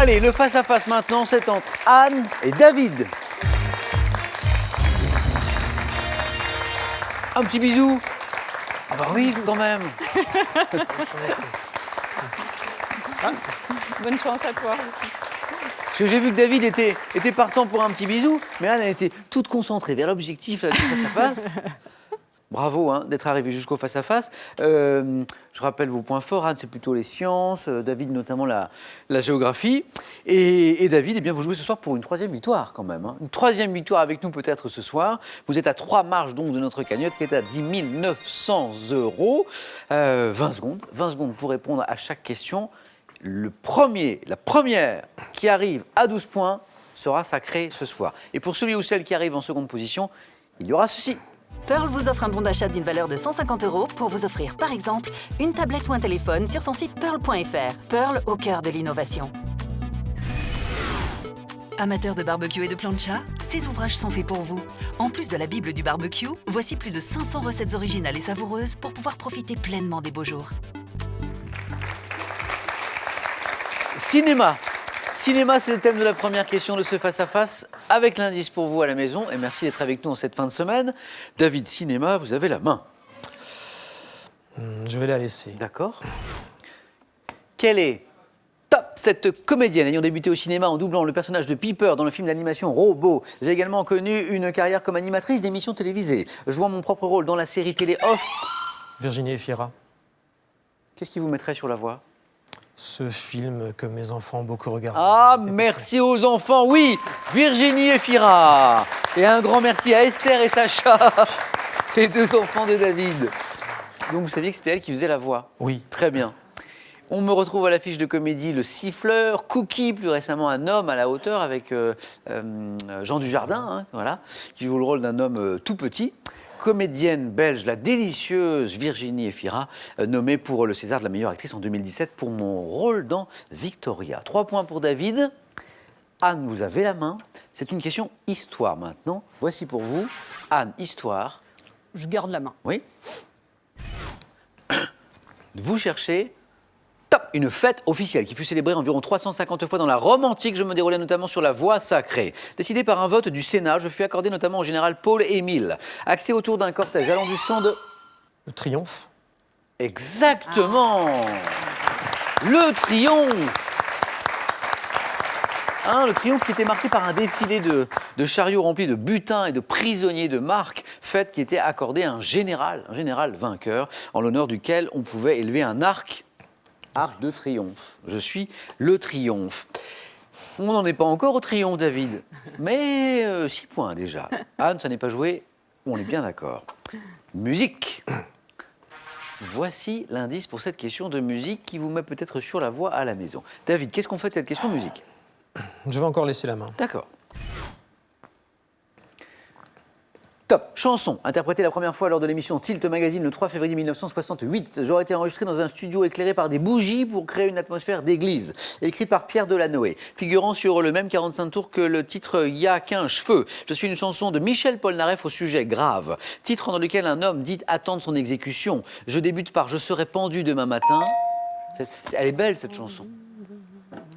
Allez, le face-à-face maintenant, c'est entre Anne et David. Un petit bisou. Ah bah oui, quand même. Bonne chance à toi. Parce que j'ai vu que David était partant pour un petit bisou, mais Anne, elle était toute concentrée vers l'objectif là, du face-à-face. Bravo hein, d'être arrivé jusqu'au face-à-face. Je rappelle vos points forts. Anne, c'est plutôt les sciences. David, notamment la géographie. Et David, eh bien, vous jouez ce soir pour une troisième victoire quand même. Hein. Une troisième victoire avec nous peut-être ce soir. Vous êtes à 3 marches donc de notre cagnotte qui est à 10 900 €. 20 secondes pour répondre à chaque question. La première qui arrive à 12 points sera sacrée ce soir. Et pour celui ou celle qui arrive en seconde position, il y aura ceci. Pearl vous offre un bon d'achat d'une valeur de 150 € pour vous offrir, par exemple, une tablette ou un téléphone sur son site pearl.fr. Pearl au cœur de l'innovation. Amateur de barbecue et de plancha, ces ouvrages sont faits pour vous. En plus de la Bible du barbecue, voici plus de 500 recettes originales et savoureuses pour pouvoir profiter pleinement des beaux jours. Cinéma. Cinéma, c'est le thème de la première question de ce face-à-face, avec l'indice pour vous à la maison. Et merci d'être avec nous en cette fin de semaine. David, cinéma, vous avez la main. Je vais la laisser. D'accord. Quelle est cette comédienne ayant débuté au cinéma en doublant le personnage de Piper dans le film d'animation Robot? J'ai également connu une carrière comme animatrice d'émissions télévisées, jouant mon propre rôle dans la série télé Off. Virginie Efira. Qu'est-ce qui vous mettrait sur la voie? Ce film que mes enfants ont beaucoup regardé. Ah, merci aux enfants, oui, Virginie Efira. Et un grand merci à Esther et Sacha, les 2 enfants de David. Donc vous saviez que c'était elle qui faisait la voix? Oui. Très bien. On me retrouve à l'affiche de comédie Le Siffleur, Cookie, plus récemment Un homme à la hauteur avec Jean Dujardin, hein, voilà, qui joue le rôle d'un homme tout petit. Comédienne belge, la délicieuse Virginie Efira, nommée pour le César de la meilleure actrice en 2017 pour mon rôle dans Victoria. 3 points pour David. Anne, vous avez la main. C'est une question histoire maintenant. Voici pour vous. Anne, histoire. Je garde la main. Oui. Vous cherchez une fête officielle qui fut célébrée environ 350 fois dans la Rome antique. Je me déroulais notamment sur la voie sacrée. Décidé par un vote du Sénat, je fus accordé notamment au général Paul-Émile. Axé autour d'un cortège allant du champ de... Le triomphe. Exactement. Le triomphe. Hein, le triomphe qui était marqué par un défilé de chariots remplis de butins et de prisonniers de marque, fête qui était accordée à un général vainqueur, en l'honneur duquel on pouvait élever un arc de triomphe. Je suis le triomphe. On n'en est pas encore au triomphe, David, mais 6 points déjà. Anne, ça n'est pas joué, on est bien d'accord. Musique. Voici l'indice pour cette question de musique qui vous met peut-être sur la voie à la maison. David, qu'est-ce qu'on fait de cette question de musique? Je vais encore laisser la main. D'accord. Top. Chanson, interprétée la première fois lors de l'émission Tilt Magazine le 3 février 1968. J'aurais été enregistrée dans un studio éclairé par des bougies pour créer une atmosphère d'église. Écrite par Pierre Delanoë, figurant sur le même 45 tours que le titre Y'a qu'un cheveu. Je suis une chanson de Michel Polnareff au sujet grave. Titre dans lequel un homme dit attendre son exécution. Je débute par Je serai pendu demain matin. Elle est belle cette chanson.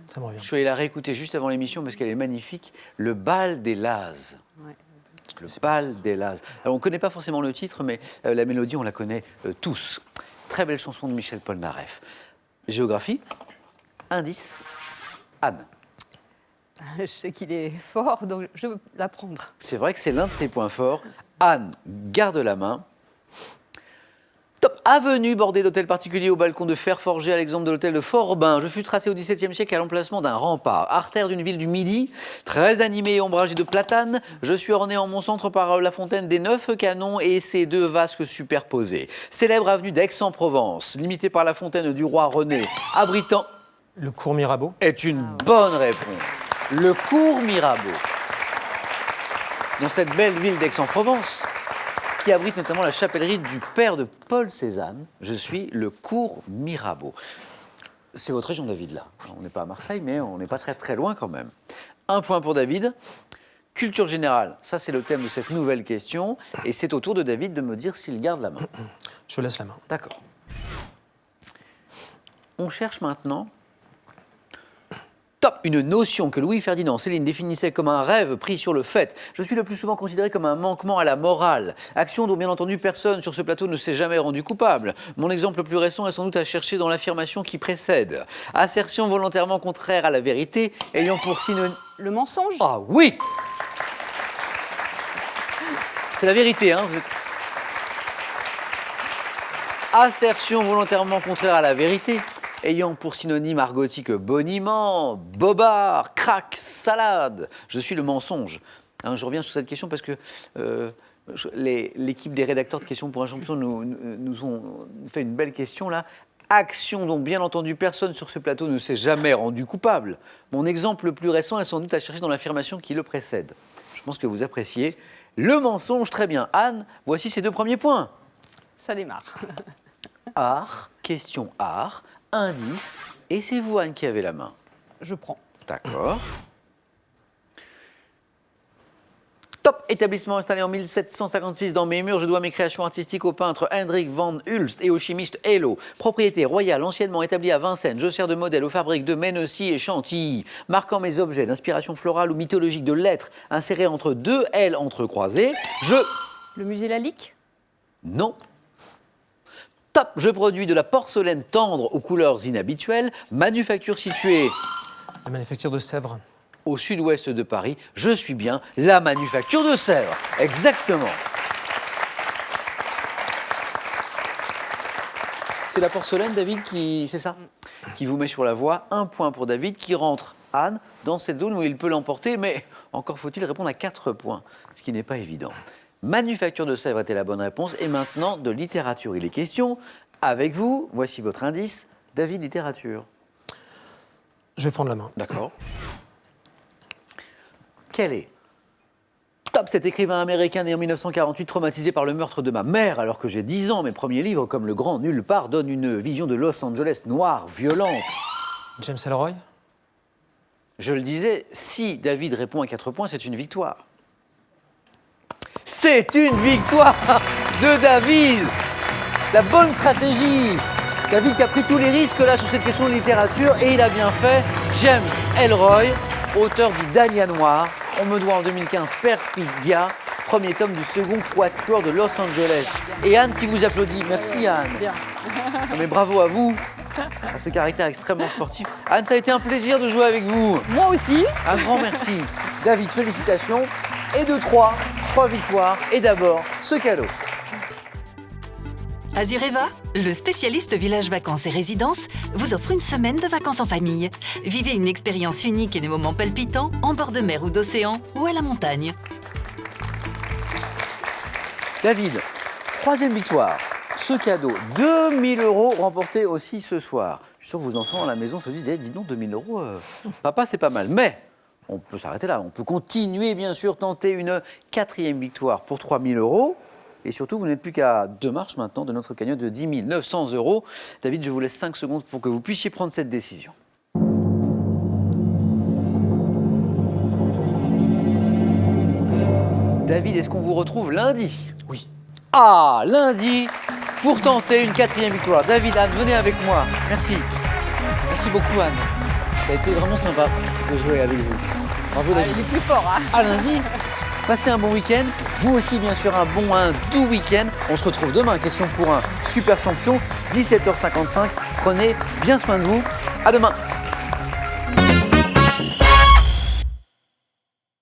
Ça me revient. Je suis allé la réécouter juste avant l'émission parce qu'elle est magnifique. Le bal des Lazes. Ouais. Le bal des Lazes. Alors, on ne connaît pas forcément le titre, mais la mélodie, on la connaît tous. Très belle chanson de Michel Polnareff. Géographie, indice, Anne. Je sais qu'il est fort, donc je veux la prendre. C'est vrai que c'est l'un de ses points forts. Anne, garde la main. Top. Avenue bordée d'hôtels particuliers au balcon de fer forgé à l'exemple de l'hôtel de Forbin. Je fus tracé au XVIIe siècle à l'emplacement d'un rempart. Artère d'une ville du Midi, très animée et ombragée de platanes. Je suis orné en mon centre par la fontaine des 9 canons et ses 2 vasques superposés. Célèbre avenue d'Aix-en-Provence, limitée par la fontaine du roi René, abritant... Le cours Mirabeau. Est une bonne réponse. Le cours Mirabeau. Dans cette belle ville d'Aix-en-Provence, qui abrite notamment la chapellerie du père de Paul Cézanne. Je suis le cours Mirabeau. C'est votre région, David, là. On n'est pas à Marseille, mais on n'est pas très, très loin quand même. 1 point pour David. Culture générale, ça c'est le thème de cette nouvelle question. Et c'est au tour de David de me dire s'il garde la main. Je laisse la main. D'accord. On cherche maintenant... Top. une notion que Louis-Ferdinand Céline définissait comme un rêve pris sur le fait. Je suis le plus souvent considéré comme un manquement à la morale. Action dont bien entendu personne sur ce plateau ne s'est jamais rendu coupable. Mon exemple le plus récent est sans doute à chercher dans l'affirmation qui précède. Assertion volontairement contraire à la vérité, ayant pour synonyme... Le mensonge. Ah oui! C'est la vérité, hein. Assertion volontairement contraire à la vérité, ayant pour synonyme argotique boniment, bobard, crack, salade. Je suis le mensonge. Hein, je reviens sur cette question parce que l'équipe des rédacteurs de Questions pour un champion nous ont fait une belle question là. Action dont bien entendu personne sur ce plateau ne s'est jamais rendu coupable. Mon exemple le plus récent est sans doute à chercher dans l'affirmation qui le précède. Je pense que vous appréciez. Le mensonge, très bien. Anne, voici ces 2 premiers points. Ça démarre. Art, question art, indice, et c'est vous Anne qui avez la main. Je prends. D'accord. Top, établissement installé en 1756 dans mes murs, je dois mes créations artistiques au peintre Hendrik van Hulst et au chimiste Hello. Propriété royale anciennement établie à Vincennes, je sers de modèle aux fabriques de Mennecy et Chantilly, marquant mes objets d'inspiration florale ou mythologique de lettres insérées entre 2 L entrecroisées. Le musée Lalique. Non. Top, je produis de la porcelaine tendre aux couleurs inhabituelles, manufacture située La manufacture de Sèvres. au sud-ouest de Paris. Je suis bien la manufacture de Sèvres. Exactement. C'est la porcelaine, David, c'est ça, qui vous met sur la voie. 1 point pour David, qui rentre, Anne, dans cette zone où il peut l'emporter, mais encore faut-il répondre à 4 points, ce qui n'est pas évident. Manufacture de Sèvres était la bonne réponse. Et maintenant, de littérature, il est question. Avec vous, voici votre indice. David, littérature. Je vais prendre la main. D'accord. Quel est Top, cet écrivain américain né en 1948, traumatisé par le meurtre de ma mère alors que j'ai 10 ans. Mes premiers livres, comme Le Grand Nulle Part, donnent une vision de Los Angeles noire, violente. James Ellroy. Je le disais, si David répond à 4 points, c'est une victoire. C'est une victoire de David. La bonne stratégie. David qui a pris tous les risques là sur cette question de littérature et il a bien fait. James Ellroy, auteur du Dahlia Noir. On me doit en 2015 Perfidia, premier tome du second quatuor de Los Angeles. Et Anne qui vous applaudit. Merci Anne. Bien. Non, mais bravo à vous, à ce caractère extrêmement sportif. Anne, ça a été un plaisir de jouer avec vous. Moi aussi. Un grand merci. David, félicitations. Et de 3 victoires. Et d'abord, ce cadeau. Azureva, le spécialiste village vacances et résidences, vous offre une semaine de vacances en famille. Vivez une expérience unique et des moments palpitants en bord de mer ou d'océan ou à la montagne. David, 3e victoire. Ce cadeau, 2 000 € remportés aussi ce soir. Je suis sûr que vos enfants à la maison se disent, dis donc, 2 000 €, papa, c'est pas mal. Mais on peut s'arrêter là. On peut continuer, bien sûr, tenter une 4e victoire pour 3 000 €. Et surtout, vous n'êtes plus qu'à 2 marches maintenant de notre cagnotte de 10 900 €. David, je vous laisse 5 secondes pour que vous puissiez prendre cette décision. David, est-ce qu'on vous retrouve lundi? Oui. Ah, lundi, pour tenter une 4e victoire. David, Anne, venez avec moi. Merci. Merci beaucoup, Anne. Ça a été vraiment sympa de jouer avec vous. Bravo, David. Il est plus fort, hein. À lundi. Passez un bon week-end. Vous aussi, bien sûr, un doux week-end. On se retrouve demain. Question pour un super champion, 17h55. Prenez bien soin de vous. À demain.